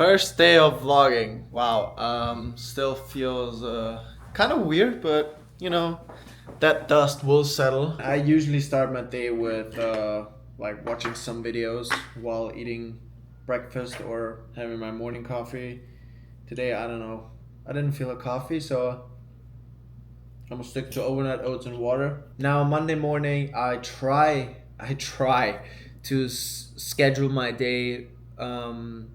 First day of vlogging. Wow. Still feels kind of weird, but you know, that dust will settle. I usually start my day with like watching some videos while eating breakfast or having my morning coffee. Today, I don't know. I didn't feel a coffee, so I'm gonna stick to overnight oats and water. Now Monday morning, I try to schedule my day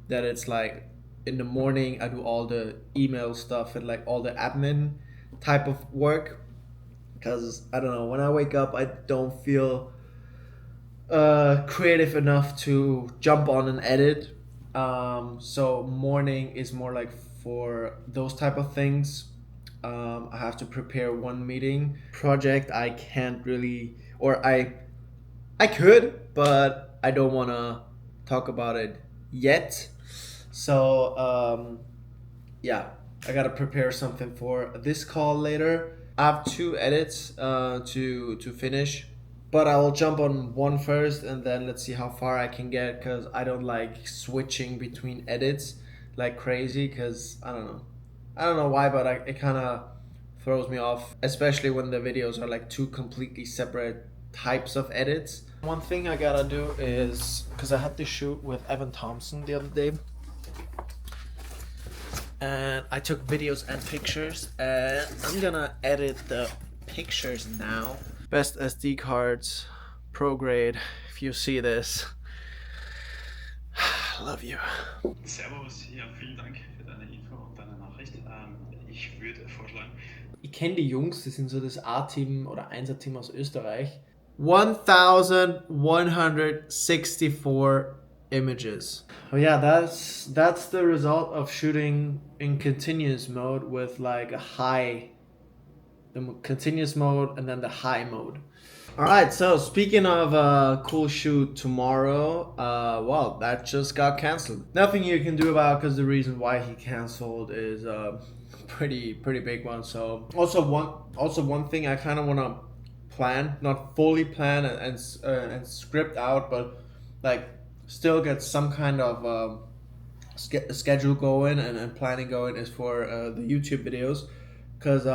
that it's like in the morning I do all the email stuff and like all the admin type of work because I don't know, when I wake up I don't feel creative enough to jump on and edit. So morning is more like for those type of things. I have to prepare one meeting project. I can't really, or I could, but I don't want to talk about it yet. So yeah, I gotta prepare something for this call later. I have two edits to finish, but I will jump on one first, and then let's see how far I can get. Cause I don't like switching between edits like crazy. Cause I don't know why, but it kind of throws me off, especially when the videos are like two completely separate types of edits. One thing I gotta do is because I had to shoot with Evan Thompson the other day, and I took videos and pictures, and I'm gonna edit the pictures now. Best SD cards, pro grade. If you see this, love you. Servus, ja, vielen Dank für deine Info und deine Nachricht. Ich würde vorschlagen. Ich kenne die Jungs, die sind so das A-Team oder 1er-Team aus Österreich. 1164 images. Oh yeah, that's the result of shooting in continuous mode with like a high, the continuous mode and then the high mode. All right, so speaking of a cool shoot tomorrow, well, that just got canceled. Nothing you can do about, because the reason why he canceled is a pretty big one. So also one thing I kind of want to plan, not fully plan and script out, but like still get some kind of schedule going and planning going is for the YouTube videos, because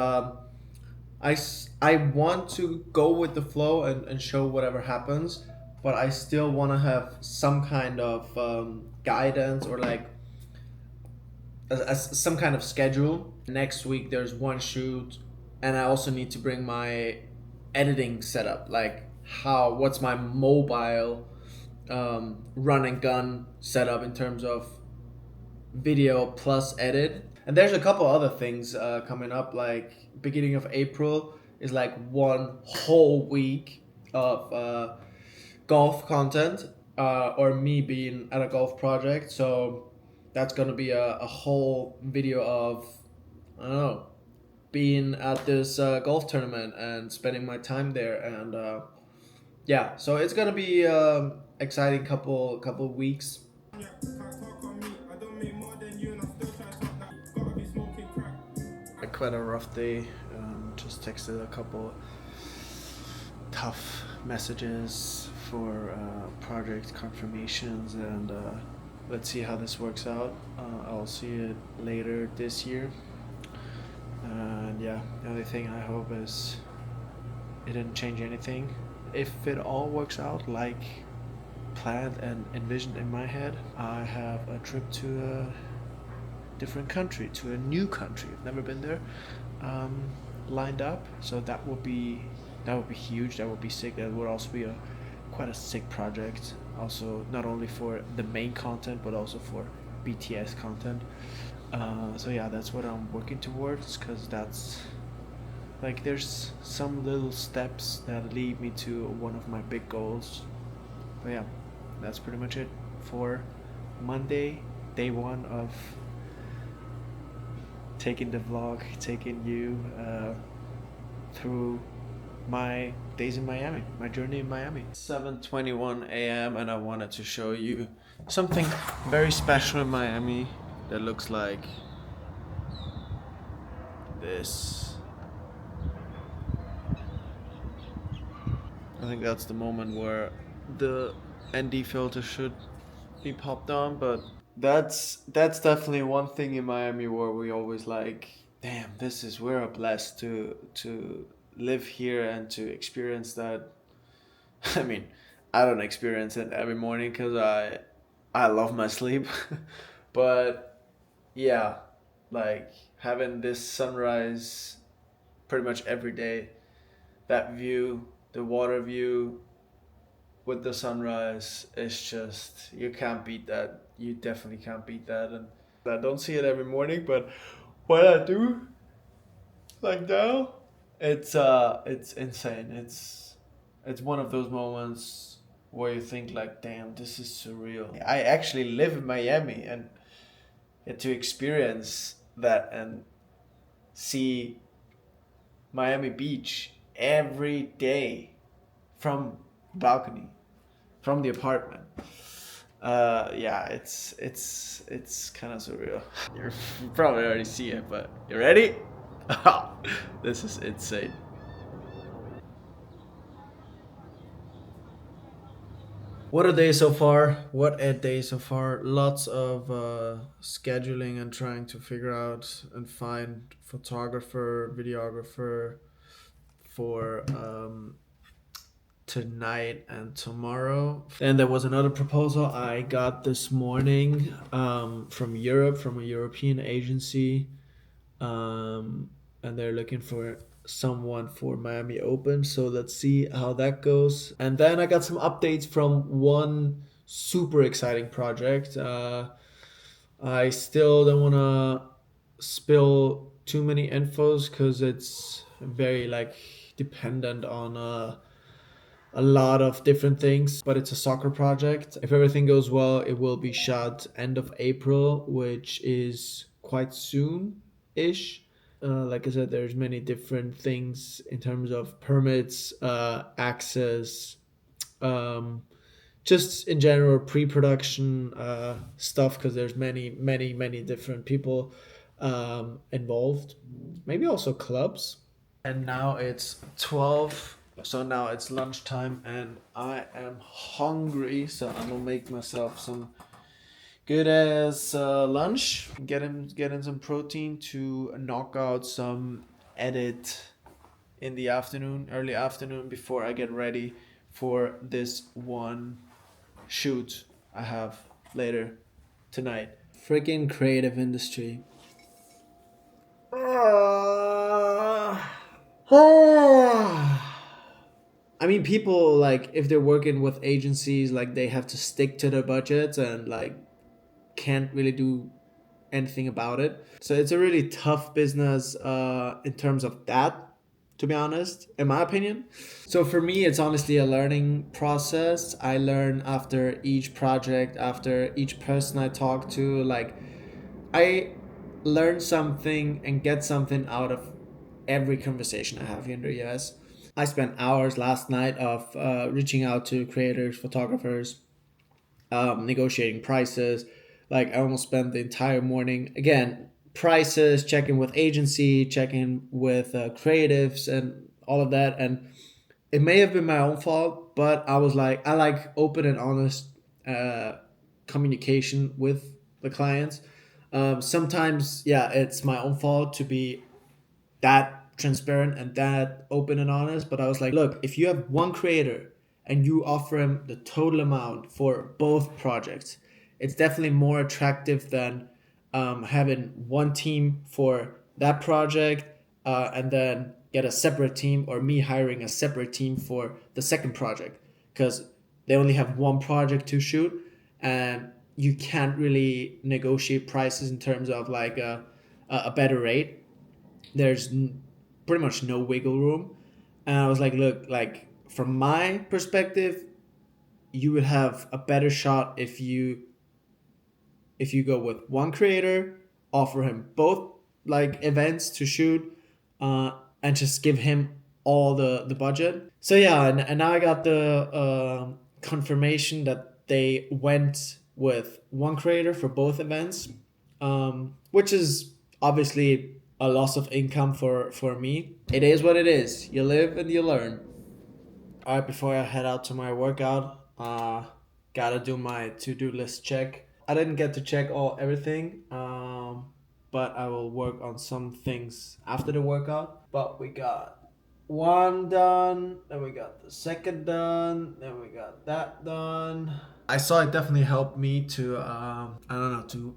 I want to go with the flow and show whatever happens, but I still want to have some kind of guidance or like some kind of schedule. Next week there's one shoot, and I also need to bring my editing setup, like what's my mobile run and gun setup in terms of video plus edit. And there's a couple other things coming up, like beginning of April is like one whole week of golf content, or me being at a golf project. So that's gonna be a whole video of, I don't know, being at this golf tournament and spending my time there. And yeah, so it's gonna be exciting couple weeks. Quite a rough day. Just texted a couple tough messages for project confirmations, and let's see how this works out. I'll see it later this year. And yeah, the only thing I hope is it didn't change anything. If it all works out like planned and envisioned in my head, I have a trip to a different country, to a new country. I've never been there, lined up. So that would be huge. That would be sick. That would also be quite a sick project. Also, not only for the main content, but also for BTS content. So yeah, that's what I'm working towards, because that's like there's some little steps that lead me to one of my big goals. But yeah, that's pretty much it for Monday, day one of taking the vlog, taking you through my days in Miami, my journey in Miami. 7:21 a.m. and I wanted to show you something very special in Miami that looks like this. I think that's the moment where the ND filter should be popped on, but That's definitely one thing in Miami where we always like, damn, this is we're blessed to live here and to experience that. I mean, I don't experience it every morning because I love my sleep, but yeah, like having this sunrise pretty much every day, that view, the water view with the sunrise is just you can't beat that. You definitely can't beat that, and I don't see it every morning, but when I do, like now, it's insane. It's one of those moments where you think like, damn, this is surreal. I actually live in Miami and get to experience that and see Miami Beach every day from balcony, from the apartment. Yeah, it's kind of surreal. You probably already see it, but you ready? This is insane. What a day so far. What a day so far. Lots of scheduling and trying to figure out and find photographer, videographer for tonight and tomorrow. And there was another proposal I got this morning from Europe, from a European agency. And they're looking for someone for Miami Open. So let's see how that goes. And then I got some updates from one super exciting project. I still don't want to spill too many infos because it's very like dependent on a lot of different things, but it's a soccer project. If everything goes well, it will be shot end of April, which is quite soon ish. Like I said, there's many different things in terms of permits, access, um, just in general pre-production stuff because there's many different people involved. Maybe also clubs. And now it's 12, so now it's lunchtime and I am hungry, so I'm gonna make myself some good as lunch. Get in some protein to knock out some edit in the afternoon, early afternoon, before I get ready for this one shoot I have later tonight. Freaking creative industry. I mean, people like if they're working with agencies, like they have to stick to their budgets and like can't really do anything about it. So it's a really tough business in terms of that, to be honest, in my opinion. So for me, it's honestly a learning process. I learn after each project, after each person I talk to. Like, I learn something and get something out of every conversation I have here in the US. I spent hours last night of reaching out to creators, photographers, negotiating prices. Like I almost spent the entire morning again prices, checking with agency, checking with creatives, and all of that. And it may have been my own fault, but I was like, I like open and honest uh, communication with the clients. Sometimes, yeah, it's my own fault to be that transparent and that open and honest. But I was like, look, if you have one creator and you offer him the total amount for both projects, it's definitely more attractive than having one team for that project and then get a separate team, or me hiring a separate team for the second project, because they only have one project to shoot and you can't really negotiate prices in terms of like a better rate. There's pretty much no wiggle room. And I was like, look, like from my perspective, you would have a better shot if you go with one creator, offer him both like events to shoot, uh, and just give him all the budget. So yeah, and now I got the confirmation that they went with one creator for both events, which is obviously a loss of income for me. It is what it is. You live and you learn. All right, before I head out to my workout, gotta do my to-do list check. I didn't get to check everything, but I will work on some things after the workout. But we got one done, then we got the second done, then we got that done. I saw it definitely helped me to I don't know, to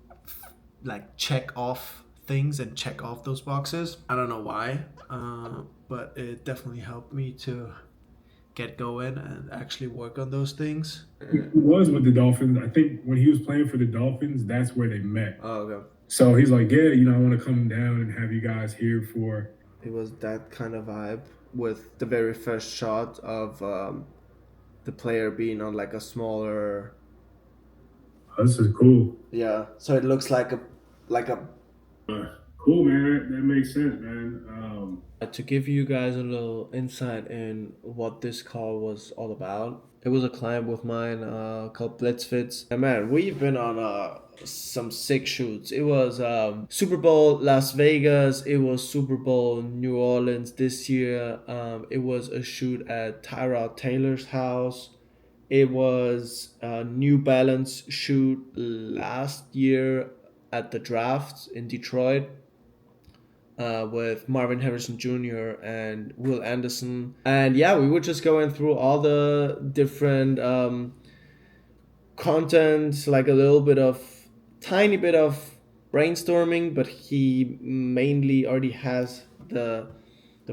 like check off things and check off those boxes. I don't know why, but it definitely helped me to get going and actually work on those things. It was with the Dolphins. I think when he was playing for the Dolphins, that's where they met. Oh, okay. So he's like, yeah, I want to come down and have you guys here for. It was that kind of vibe with the very first shot of the player being on like a smaller. Oh, this is cool. Yeah, so it looks like a. Cool, man. That makes sense, man. To give you guys a little insight in what this call was all about, it was a client with mine called Blitzfits. And man, we've been on some sick shoots. It was Super Bowl Las Vegas. It was Super Bowl New Orleans this year. It was a shoot at Tyrod Taylor's house. It was a New Balance shoot last year at the draft in Detroit. With Marvin Harrison Jr. and Will Anderson. And yeah, we were just going through all the different content, like a little bit of, tiny bit of brainstorming, but he mainly already has the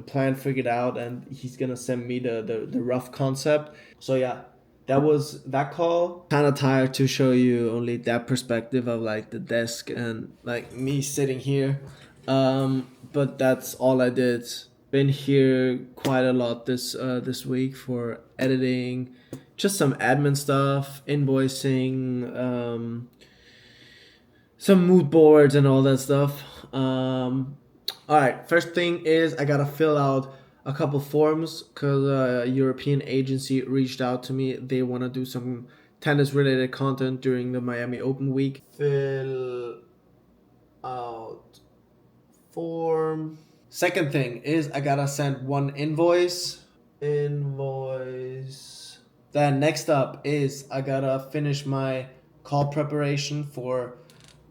plan figured out, and he's gonna send me the rough concept. So yeah, that was that call. Kind of tired to show you only that perspective of like the desk and like me sitting here. But that's all I did. Been here quite a lot this week for editing, just some admin stuff, invoicing, some mood boards and all that stuff. All right, first thing is I gotta fill out a couple forms because a European agency reached out to me. They want to do some tennis related content during the Miami Open week. Fill out form. Second thing is I gotta send one invoice. Then next up is I gotta finish my call preparation for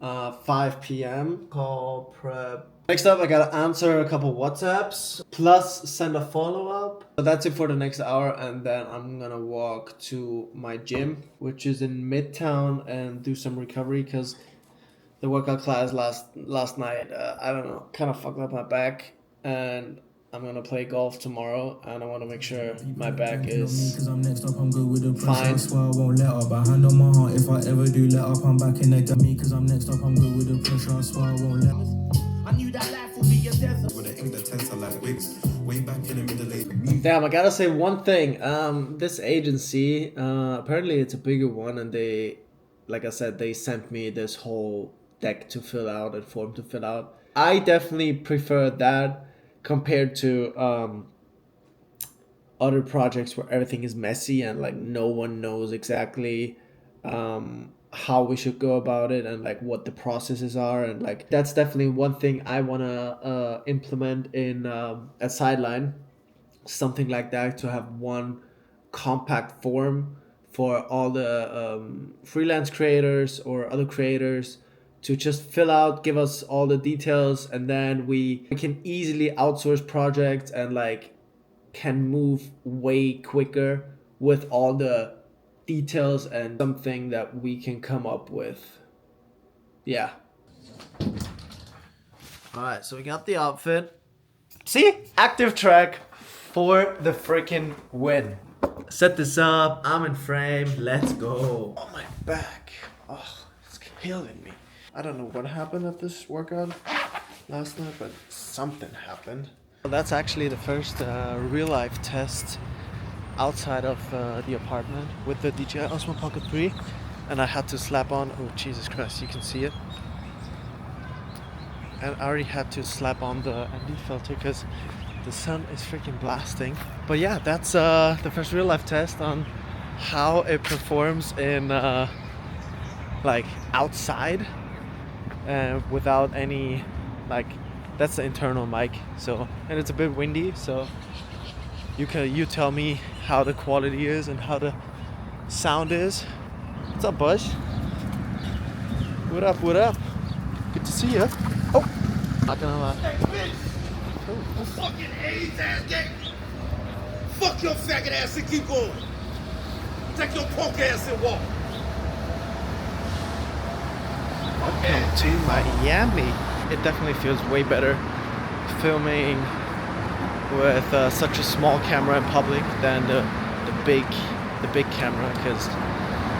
5 p.m. call prep. Next up, I gotta answer a couple WhatsApps plus send a follow-up. So that's it for the next hour, and then I'm gonna walk to my gym, which is in Midtown, and do some recovery because the workout class last night, I don't know, kind of fucked up my back, and I'm gonna play golf tomorrow, and I want to make sure my back is fine. I won't let up. I hand on my heart. If I ever do let up, I'm back in the game. Cause I'm next up. I'm good with the pressure. I swear I won't let up. I knew that life would be a desert. When I aim the tensor like wigs, way back in the middle age. Damn, I gotta say one thing. This agency, apparently it's a bigger one, and they, like I said, they sent me this whole deck to fill out and form to fill out. I definitely prefer that compared to other projects where everything is messy and like no one knows exactly how we should go about it and like what the processes are, and like that's definitely one thing I want to implement in at Sideline, something like that, to have one compact form for all the freelance creators or other creators to just fill out, give us all the details, and then we can easily outsource projects and like can move way quicker with all the details and something that we can come up with. Yeah. All right, so we got the outfit. See? Active track for the freaking win. Set this up. I'm in frame. Let's go. Oh, my back. Oh, it's killing me. I don't know what happened at this workout last night, but something happened. Well, that's actually the first real life test outside of the apartment with the DJI Osmo Pocket 3, and I had to slap on, oh Jesus Christ, you can see it, and I already had to slap on the ND filter because the sun is freaking blasting. But yeah, that's the first real life test on how it performs in like outside without any, like, that's the internal mic, so, and it's a bit windy, so you tell me how the quality is and how the sound is. What's up, Bush? What up, what up? Good to see you. Oh, not gonna lie. Hey, bitch! Fucking AIDS ass gay! Fuck your faggot ass and keep going! Take your punk ass and walk! Welcome to Miami. It definitely feels way better filming with such a small camera in public than the big camera, because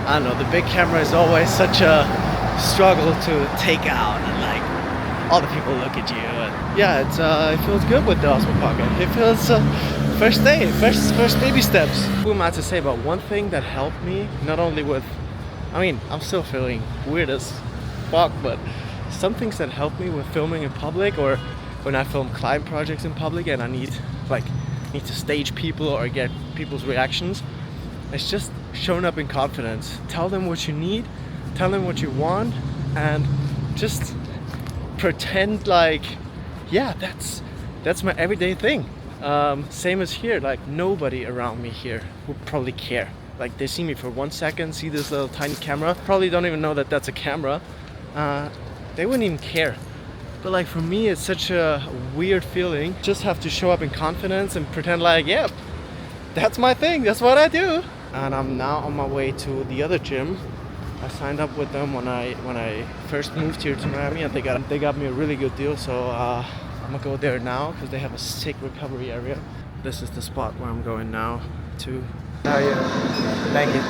I don't know, the big camera is always such a struggle to take out, and like all the people look at you. And yeah, it feels good with the Osmo Pocket. It feels first day, first baby steps. Who am I to say? But one thing that helped me, not only with, I mean, I'm still feeling weird as fuck, but some things that help me with filming in public, or when I film client projects in public and I need to stage people or get people's reactions, it's just showing up in confidence. Tell them what you need, tell them what you want, and just pretend like, yeah, that's my everyday thing. Same as here, like nobody around me here would probably care. Like they see me for 1 second, see this little tiny camera, probably don't even know that that's a camera. They wouldn't even care. But like for me, it's such a weird feeling. Just have to show up in confidence and pretend like, yeah, that's my thing, that's what I do. And I'm now on my way to the other gym. I signed up with them when I first moved here to Miami, and they got me a really good deal. So I'm gonna go there now because they have a sick recovery area. This is the spot where I'm going now to. How are you? Thank you.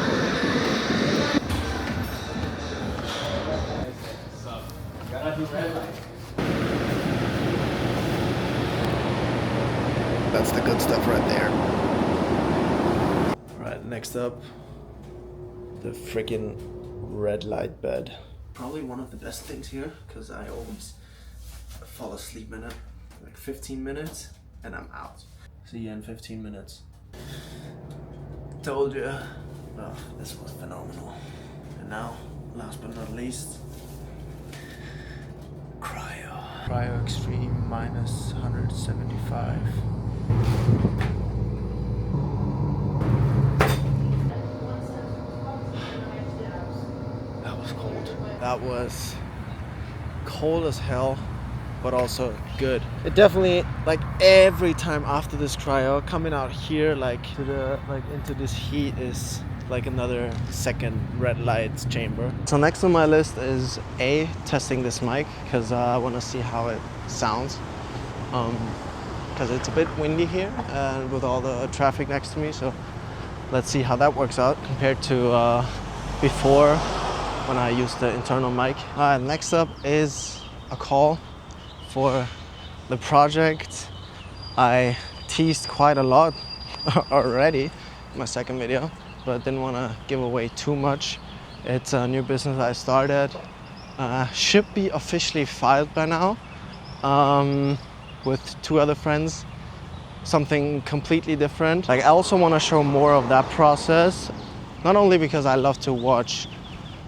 That's the good stuff right there. Alright, next up, the freaking red light bed. Probably one of the best things here, because I always fall asleep in it. Like 15 minutes and I'm out. See you in 15 minutes. Told you. Oh, this was phenomenal. And now, last but not least, cryo. Cryo extreme minus 175. That was cold. That was cold as hell, but also good. It definitely, like every time after this cryo, coming out here into this heat is like another second red light chamber. So next on my list is testing this mic, because I want to see how it sounds. Because it's a bit windy here and with all the traffic next to me, so let's see how that works out compared to before when I used the internal mic. Next up is a call for the project I teased quite a lot already in my second video, but didn't want to give away too much. It's a new business I started. Should be officially filed by now. With 2 other friends, something completely different. Like I also want to show more of that process, not only because I love to watch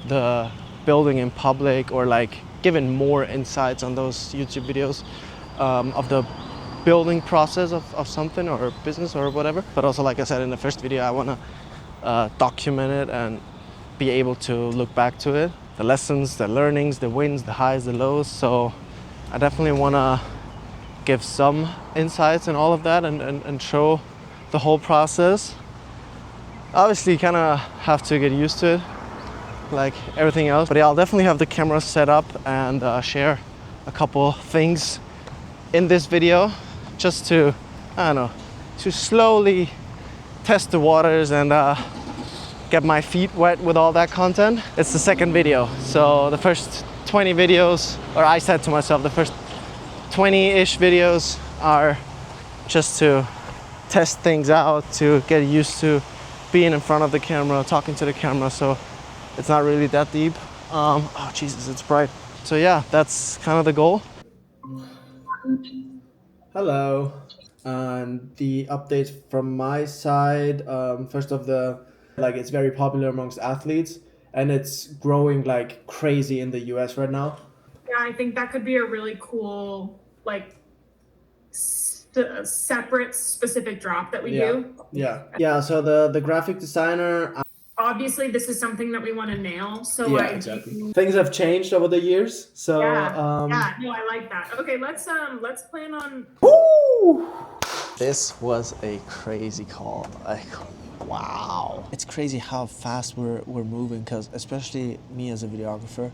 the building in public, or like giving more insights on those YouTube videos of the building process of something or business or whatever, but also, like I said in the first video, I want to document it and be able to look back to it, the lessons, the learnings, the wins, the highs, the lows. So I definitely want to give some insights and all of that, and show the whole process. Obviously, kind of have to get used to it, like everything else. But yeah, I'll definitely have the camera set up and share a couple things in this video, just to, I don't know, to slowly test the waters and get my feet wet with all that content. It's the second video, so the first 20 videos, or I said to myself, the first 20-ish videos are just to test things out, to get used to being in front of the camera, talking to the camera, so it's not really that deep. Oh Jesus, it's bright. So yeah, that's kind of the goal. Hello. And the updates from my side, first of it's very popular amongst athletes, and it's growing like crazy in the US right now. Yeah, I think that could be a really cool, like, separate specific drop that we do. Yeah. So the graphic designer. obviously this is something that we want to nail. So Yeah, I exactly. do, Things have changed over the years, so yeah, no, I like that. Okay, let's plan on. woo! This was a crazy call. Like, wow. It's crazy how fast we're moving, because especially me as a videographer,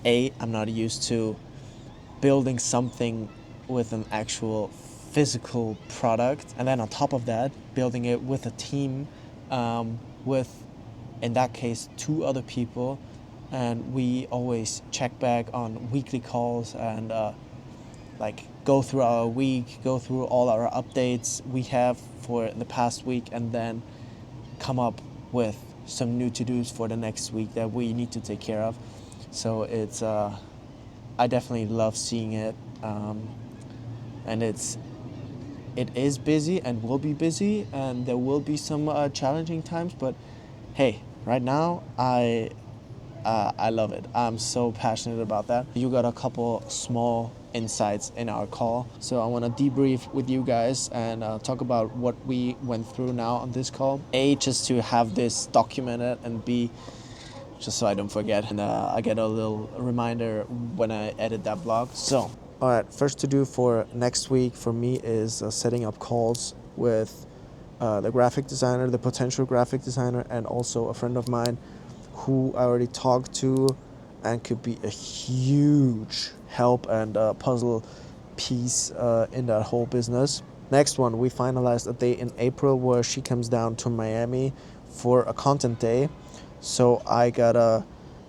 I'm not used to building something with an actual physical product, and then on top of that, building it with a team, with, in that case, 2 other people, and we always check back on weekly calls and like go through our week, go through all our updates we have for the past week, and then come up with some new to-dos for the next week that we need to take care of. So it's I definitely love seeing it, and it is busy and will be busy, and there will be some challenging times, but hey, right now I love it. I'm so passionate about that. You got a couple small insights in our call, so I want to debrief with you guys and talk about what we went through now on this call. A, just to have this documented, and B, just so I don't forget, and I get a little reminder when I edit that vlog. So, all right, first to do for next week for me is setting up calls with the graphic designer, the potential graphic designer, and also a friend of mine who I already talked to and could be a huge help and puzzle piece in that whole business. Next one, we finalized a date in April where she comes down to Miami for a content day. So I gotta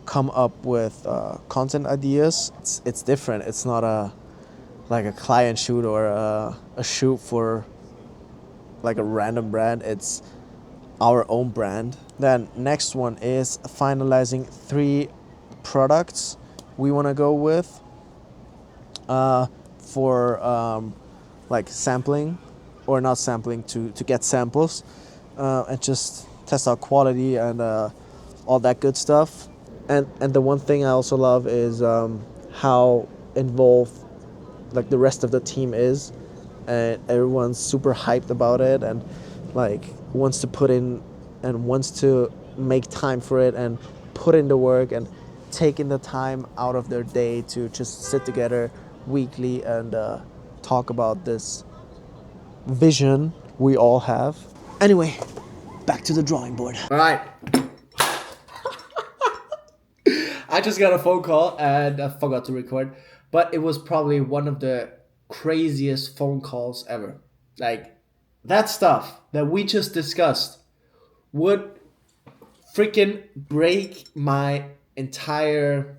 come up with content ideas. It's different. It's not like a client shoot or a shoot for like a random brand. It's our own brand. Then next one is finalizing 3 products we want to go with for like sampling, or not sampling, to get samples and just test out quality and all that good stuff. And the one thing I also love is how involved like the rest of the team is, and everyone's super hyped about it and like wants to put in and wants to make time for it and put in the work and taking the time out of their day to just sit together weekly and talk about this vision we all have. Anyway, back to the drawing board. All right. I just got a phone call and I forgot to record, but it was probably one of the craziest phone calls ever. Like, that stuff that we just discussed would freaking break my entire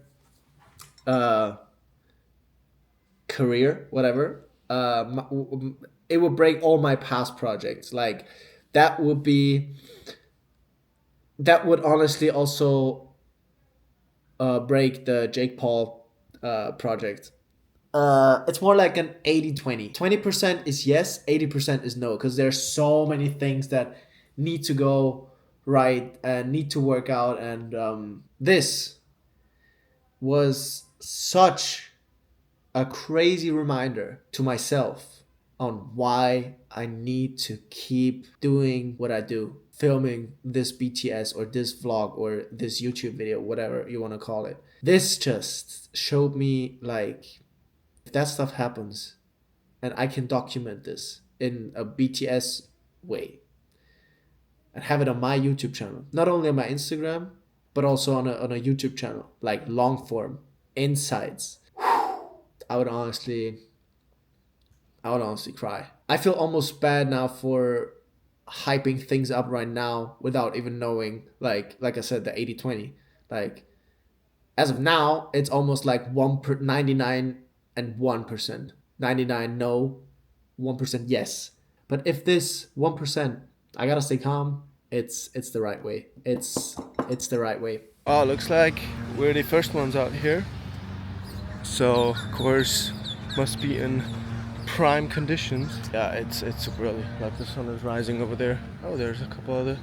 career, whatever. It would break all my past projects. Like, that would honestly also break the Jake Paul project. It's more like an 80-20. 20% is yes, 80% is no, because there's so many things that need to go right and need to work out. And this was such a crazy reminder to myself on why I need to keep doing what I do. Filming this BTS or this vlog or this YouTube video, whatever you want to call it. This just showed me, like, if that stuff happens and I can document this in a BTS way and have it on my YouTube channel, not only on my Instagram, but also on a YouTube channel, like long form, insights, I would honestly cry. I feel almost bad now for hyping things up right now without even knowing, like I said, the 80-20. Like, as of now, it's almost like 99 and 1%. 99 no, 1% yes. But if this 1%, I gotta stay calm, it's the right way. It's the right way. Oh, looks like we're the first ones out here. So, of course, must be in prime conditions. Yeah, it's super early. Like, the sun is rising over there. Oh, there's a couple other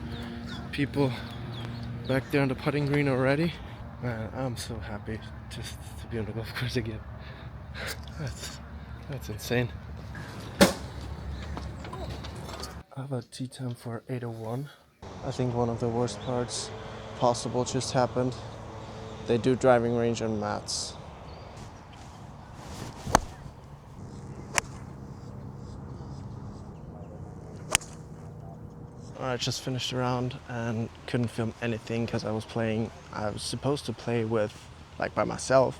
people back there on the putting green already. Man, I'm so happy just to be on the golf course again. That's insane. I have a tee time for 8:01. I think one of the worst parts impossible just happened. They do driving range on mats. I just finished a round and couldn't film anything because I was supposed to play with, like, by myself,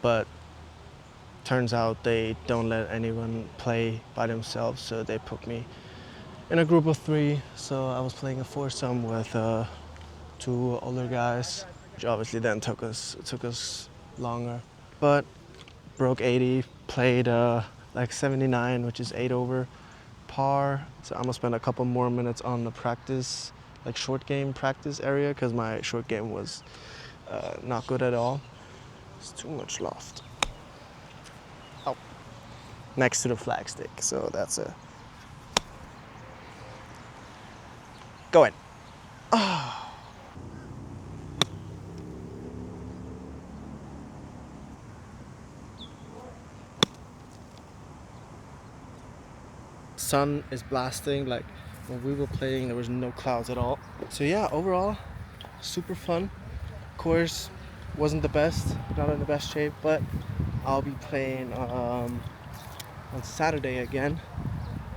but turns out they don't let anyone play by themselves, so they put me in a group of 3. So I was playing a foursome with 2 older guys, which obviously then took us longer. But broke 80, played like 79, which is 8 over par. So I'm gonna spend a couple more minutes on the practice, like short game practice area, because my short game was not good at all. It's too much loft. Oh, next to the flag stick. So that's a go in. Sun is blasting. Like when we were playing, there was no clouds at all. So yeah, overall, super fun. Course wasn't the best, not in the best shape, but I'll be playing on Saturday again,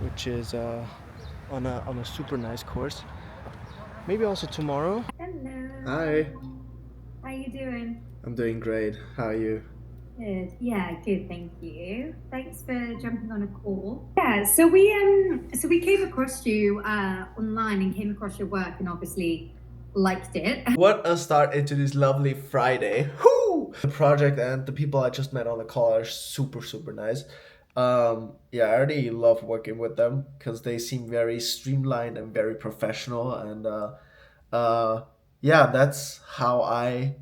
which is on a super nice course. Maybe also tomorrow. Hello. Hi, How you doing? I'm doing great. How are you? Good. Yeah, good. Thank you. Thanks for jumping on a call. Yeah. So we came across you online and came across your work and obviously liked it. What a start into this lovely Friday. Whoo! The project and the people I just met on the call are super, super nice. Yeah, I already love working with them because they seem very streamlined and very professional. And yeah, that's how I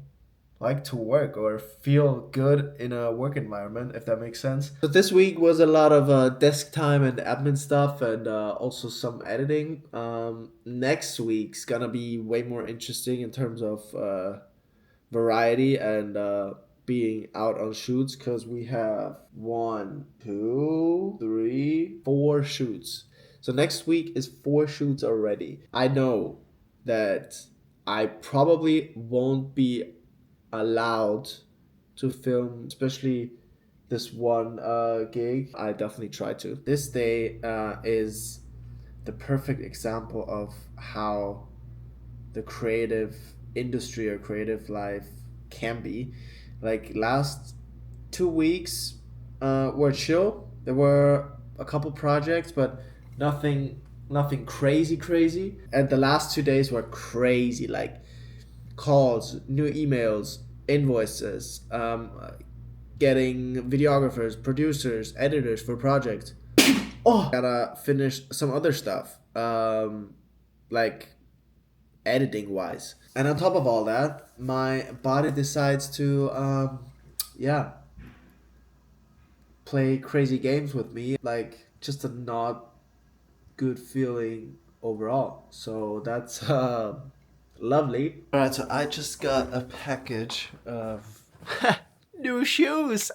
like to work or feel good in a work environment, if that makes sense. So this week was a lot of desk time and admin stuff, and also some editing. Next week's gonna be way more interesting in terms of variety and being out on shoots, because we have 1, 2, 3, 4 shoots. So next week is 4 shoots already. I know that I probably won't be allowed to film, especially this one gig. I definitely try to. This day is the perfect example of how the creative industry or creative life can be. Like last 2 weeks were chill. There were a couple projects, but nothing crazy. And the last 2 days were crazy, like calls, new emails, invoices, getting videographers, producers, editors for projects. Oh, gotta finish some other stuff, like editing wise. And on top of all that, my body decides to, yeah, play crazy games with me. Like just a not good feeling overall. So that's lovely. Alright, so I just got a package of new shoes.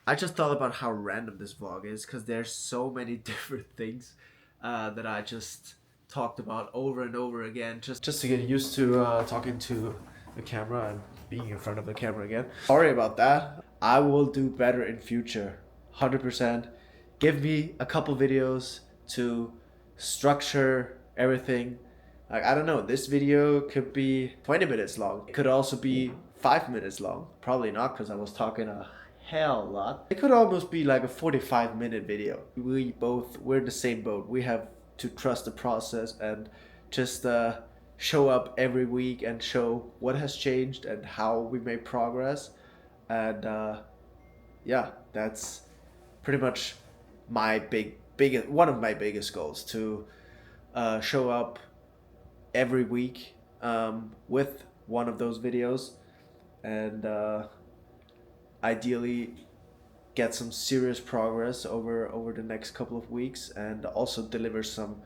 I just thought about how random this vlog is, because there's so many different things that I just talked about over and over again, just to get used to talking to the camera and being in front of the camera again. Sorry about that. I will do better in future, 100%. Give me a couple videos to structure everything. Like, I don't know, this video could be 20 minutes long. It could also be 5 minutes long. Probably not, because I was talking a hell lot. It could almost be like a 45-minute video. We're in the same boat. We have to trust the process and just show up every week and show what has changed and how we made progress. And yeah, that's pretty much my one of my biggest goals, to show up every week with one of those videos, and ideally get some serious progress over the next couple of weeks, and also deliver some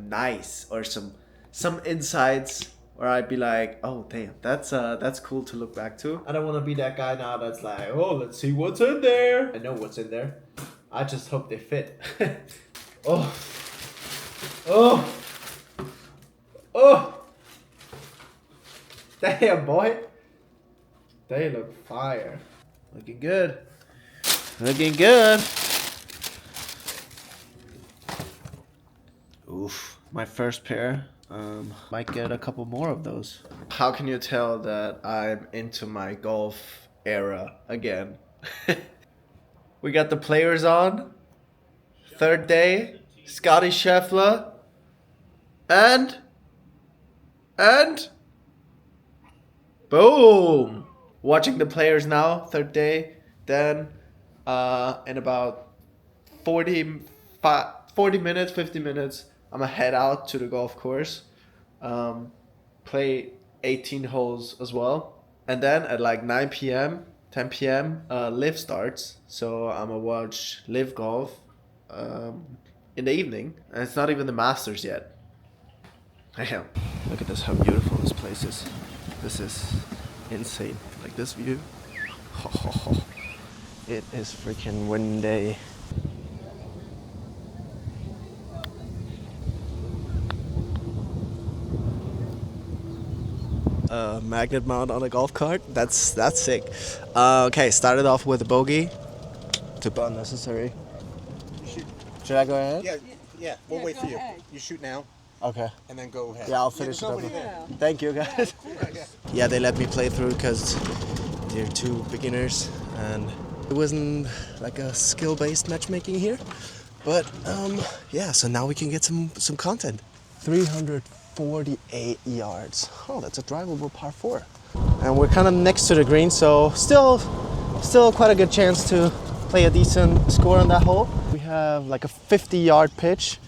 nice or some insights where I'd be like, oh damn, that's cool to look back to. I don't want to be that guy now that's like, oh, let's see what's in there. I know what's in there. I just hope they fit. Oh. Damn, boy. They look fire. Looking good. Looking good. Oof. My first pair. Might get a couple more of those. How can you tell that I'm into my golf era again? We got the players on. Third day. Scotty Scheffler. And boom. Watching the players now. Third day. Then in about 40 minutes, 50 minutes, I'm gonna head out to the golf course, play 18 holes as well, and then at like 9 p.m., 10 p.m., live starts. So I'm gonna watch live golf in the evening, and it's not even the Masters yet. Damn! Look at this, how beautiful this place is. This is insane. Like this view. It is freaking windy. Magnet mount on a golf cart. That's sick. Okay, started off with a bogey. Super unnecessary. Should I go ahead? Yeah. We'll wait for you. You shoot now, Okay. and then go ahead. Yeah, I'll finish it up. nobody there. Thank you, guys. Yeah, they let me play through because they're two beginners, and it wasn't like a skill-based matchmaking here. But yeah, so now we can get some content. 348 yards. Oh, that's a drivable par 4. And we're kind of next to the green, so still quite a good chance to play a decent score on that hole. We have like a 50-yard pitch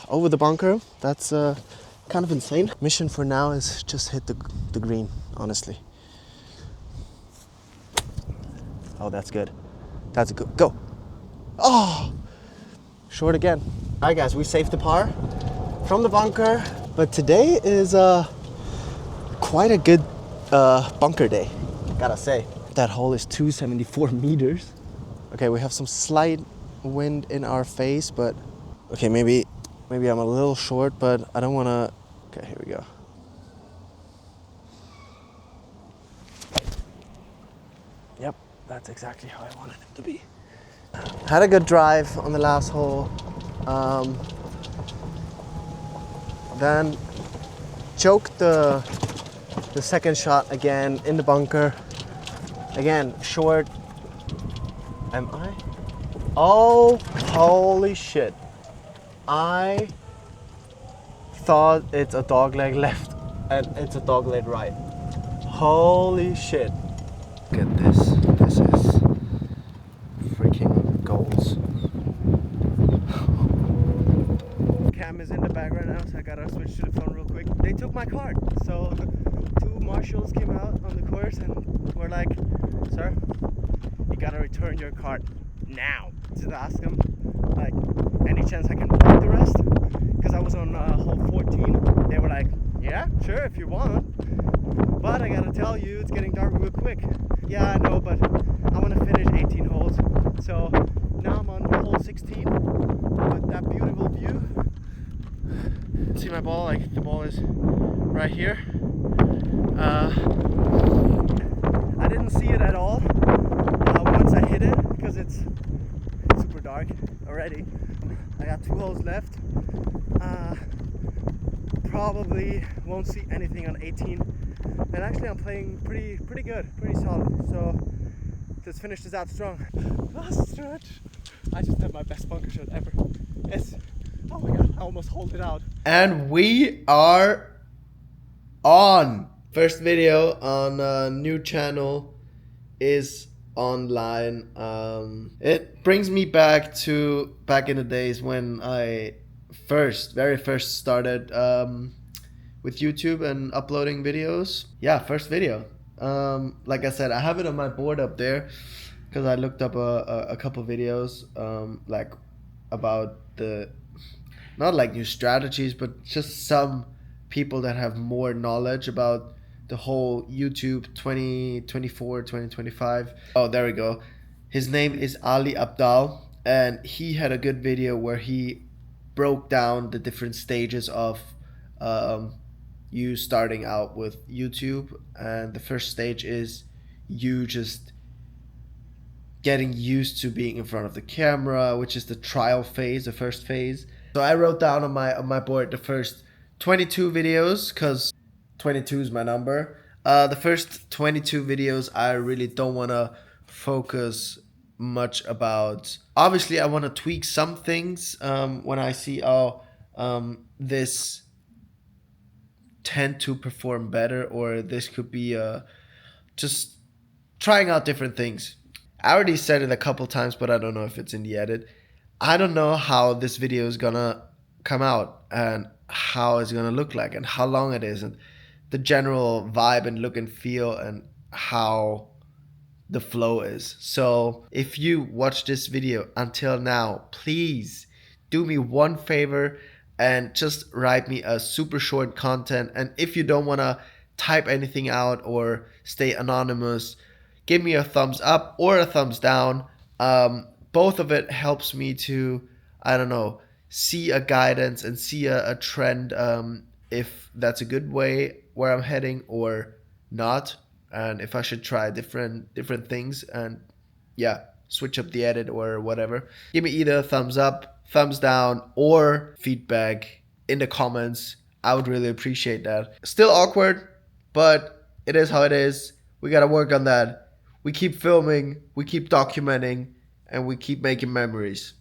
over the bunker. That's kind of insane. Mission for now is just hit the green, honestly. Oh, that's good. That's a good go. Oh, short again. All right, guys, we saved the par from the bunker, but today is quite a good bunker day, gotta say. That hole is 274 meters. Okay, we have some slight wind in our face, but okay, maybe I'm a little short, but I don't wanna. Okay, here we go. Yep, that's exactly how I wanted it to be. Had a good drive on the last hole. Then choked the second shot again in the bunker. Again, short. Am I? Oh, holy shit. I thought it's a dogleg left and it's a dogleg right. Holy shit. Look at this. This is freaking goals. Cam is in the background now, so I gotta switch to the phone real quick. They took my card, so two marshals came out on the course and were like, "Sir, you gotta return your card now." Just ask them, like, any chance I can walk the rest? Because I was on hole 14. They were like, "Yeah, sure, if you want. But I gotta tell you, it's getting dark real quick." Yeah, I know, but I want to finish 18 holes. So now I'm on hole 16 with that beautiful view. See my ball? Like, the ball is right here. I didn't see it at all once I hit it because it's super dark already. I got 2 holes left. Probably won't see anything on 18. And actually I'm playing pretty good, pretty solid. So let's finish this out strong. Last stretch. I just had my best bunker shot ever. It's, oh my god, I almost hold it out. And we are on. First video on a new channel is online. It brings me back in the days when I very first started with YouTube and uploading videos. Yeah, first video. Like I said, I have it on my board up there because I looked up a couple videos like about not like new strategies, but just some people that have more knowledge about the whole YouTube 2024, 2025. Oh, there we go. His name is Ali Abdal, and he had a good video where he broke down the different stages of you starting out with YouTube. And the first stage is you just getting used to being in front of the camera, which is the trial phase, the first phase. So I wrote down on my board the first 22 videos, because 22 is my number. The first 22 videos I really don't want to focus much about. Obviously I want to tweak some things when I see this tend to perform better, or this could be just trying out different things. I already said it a couple times, but I don't know if it's in the edit. I don't know how this video is gonna come out, and how it's gonna look like, and how long it is, and the general vibe and look and feel, and how the flow is. So if you watch this video until now, please do me one favor and just write me a super short content. And if you don't want to type anything out or stay anonymous, give me a thumbs up or a thumbs down. Both of it helps me to, I don't know, see a guidance and see a trend, if that's a good way where I'm heading or not, and if I should try different things, and yeah, switch up the edit or whatever. Give me either a thumbs up, thumbs down, or feedback in the comments. I would really appreciate that. Still awkward, but it is how it is. We gotta work on that. We keep filming, we keep documenting, and we keep making memories.